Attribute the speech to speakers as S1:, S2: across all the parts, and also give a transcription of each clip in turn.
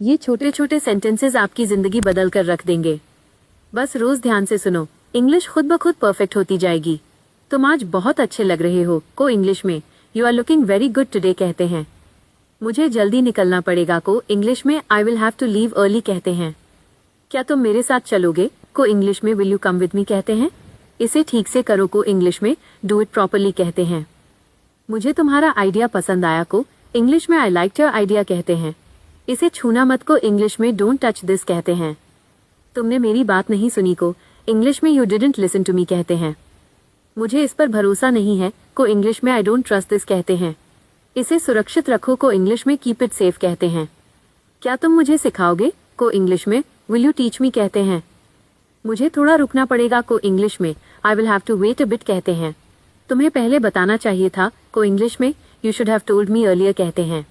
S1: ये छोटे छोटे सेंटेंसेस आपकी जिंदगी बदल कर रख देंगे। बस रोज ध्यान से सुनो, इंग्लिश खुद ब खुद परफेक्ट होती जाएगी। तुम आज बहुत अच्छे लग रहे हो को इंग्लिश में you are looking very good today कहते हैं। मुझे जल्दी निकलना पड़ेगा को इंग्लिश में I will have to leave early कहते हैं। क्या तुम मेरे साथ चलोगे को इंग्लिश में will you come with me कहते हैं। इसे ठीक से करो को इंग्लिश में डू इट प्रॉपरली कहते हैं। मुझे तुम्हारा आइडिया पसंद आया को इंग्लिश में आई लाइक योर आइडिया कहते हैं। इसे छूना मत को इंग्लिश में डोंट टच दिस कहते हैं। तुमने मेरी बात नहीं सुनी को इंग्लिश में you didn't listen to me कहते हैं। मुझे इस पर भरोसा नहीं है को इंग्लिश में आई डोंट ट्रस्ट दिस कहते हैं। इसे सुरक्षित रखो को इंग्लिश में कीप इट सेफ कहते हैं। क्या तुम मुझे सिखाओगे को इंग्लिश में विल यू टीच मी कहते हैं। मुझे थोड़ा रुकना पड़ेगा को इंग्लिश में I will have to wait a bit कहते हैं। तुम्हें पहले बताना चाहिए था को इंग्लिश में you should have told me earlier कहते हैं।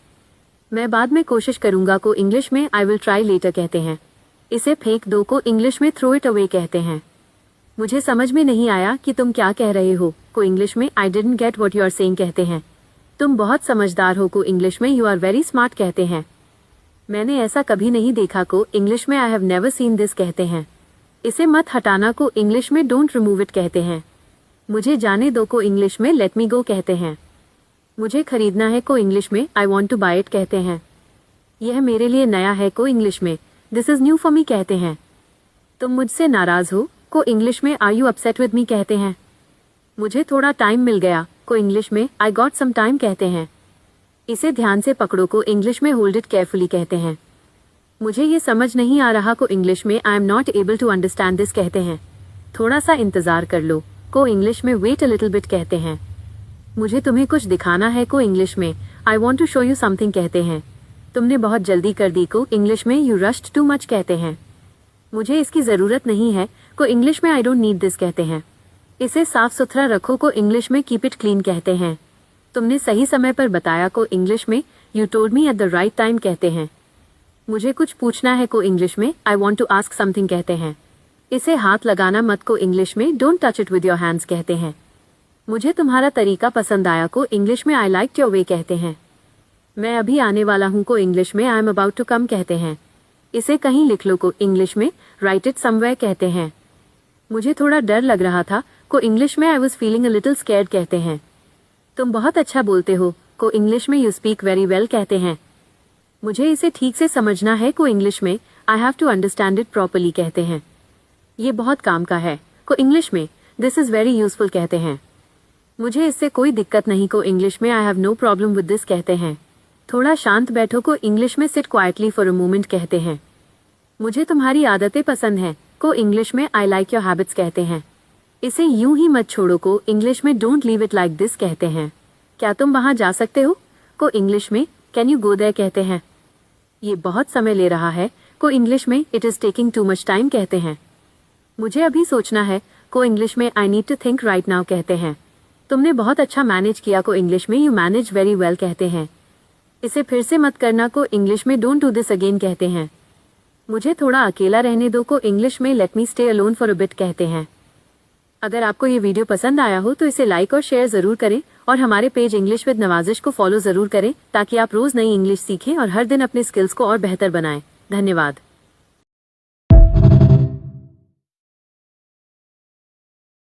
S1: मैं बाद में कोशिश करूंगा को इंग्लिश में आई विल ट्राई लेटर कहते हैं। इसे फेंक दो को इंग्लिश में थ्रो इट अवे कहते हैं। मुझे समझ में नहीं आया कि तुम क्या कह रहे हो को इंग्लिश में I didn't get what you are saying कहते हैं। तुम बहुत समझदार हो को इंग्लिश में यू आर वेरी स्मार्ट कहते हैं। मैंने ऐसा कभी नहीं देखा को इंग्लिश में I have never seen this कहते हैं। इसे मत हटाना को इंग्लिश में डोंट रिमूव इट कहते हैं। मुझे जाने दो को इंग्लिश में लेट मी गो कहते हैं। मुझे खरीदना है को इंग्लिश में I want to buy it कहते हैं। यह मेरे लिए नया है को इंग्लिश में this is new for me कहते हैं। तुम मुझसे नाराज हो को इंग्लिश में are you upset with me कहते हैं। मुझे थोड़ा टाइम मिल गया को इंग्लिश में आई गॉट सम टाइम कहते हैं। इसे ध्यान से पकड़ो को इंग्लिश में होल्ड इट केयरफुली कहते हैं। मुझे ये समझ नहीं आ रहा को इंग्लिश में I am not able to understand this कहते हैं। थोड़ा सा इंतजार कर लो को इंग्लिश में वेट अ लिटिल बिट कहते हैं। मुझे तुम्हें कुछ दिखाना है को इंग्लिश में I want to show you something कहते हैं। तुमने बहुत जल्दी कर दी को इंग्लिश में यू रश्ड टू मच कहते हैं। मुझे इसकी जरूरत नहीं है को इंग्लिश में आई डोंट नीड दिस कहते हैं। इसे साफ सुथरा रखो को इंग्लिश में कीप इट क्लीन कहते हैं। तुमने सही समय पर बताया को इंग्लिश में you told me at the right time कहते हैं। मुझे कुछ पूछना है को इंग्लिश में I want to ask something कहते हैं। इसे हाथ लगाना मत को इंग्लिश में don't touch it with your hands कहते हैं। मुझे तुम्हारा तरीका पसंद आया को इंग्लिश में आई लाइक योर वे कहते हैं। मैं अभी आने वाला हूँ को इंग्लिश में I am about to come कहते हैं। इसे कहीं लिख लो को इंग्लिश में राइट इट समवेयर कहते हैं। मुझे थोड़ा डर लग रहा था को इंग्लिश में I was feeling a little scared कहते हैं। तुम बहुत अच्छा बोलते हो को इंग्लिश में यू स्पीक वेरी वेल कहते हैं। मुझे इसे ठीक से समझना है को इंग्लिश में I have to understand it properly कहते हैं। ये बहुत काम का है को इंग्लिश में दिस इज वेरी यूजफुल कहते हैं। मुझे इससे कोई दिक्कत नहीं को इंग्लिश में I have no problem with this कहते हैं। थोड़ा शांत बैठो को इंग्लिश में sit quietly for a moment कहते हैं। मुझे तुम्हारी आदतें पसंद हैं को इंग्लिश में आई लाइक योर हैबिट्स कहते हैं। इसे यूं ही मत छोड़ो को इंग्लिश में don't leave it like this कहते हैं। क्या तुम वहां जा सकते हो को इंग्लिश में कैन यू गो देयर कहते हैं। ये बहुत समय ले रहा है को इंग्लिश में it is taking too much time कहते हैं। मुझे अभी सोचना है को इंग्लिश में I need to think right now कहते हैं। तुमने बहुत अच्छा मैनेज किया को इंग्लिश में यू मैनेज वेरी वेल कहते हैं। इसे फिर से मत करना को इंग्लिश में डोंट डू दिस अगेन कहते हैं। मुझे थोड़ा अकेला रहने दो को इंग्लिश में let me stay alone for a bit कहते हैं। अगर आपको ये वीडियो पसंद आया हो तो इसे लाइक और शेयर जरूर करें और हमारे पेज इंग्लिश विद नवाजिश को फॉलो जरूर करें ताकि आप रोज नई इंग्लिश सीखें और हर दिन अपने स्किल्स को और बेहतर बनाएं। धन्यवाद।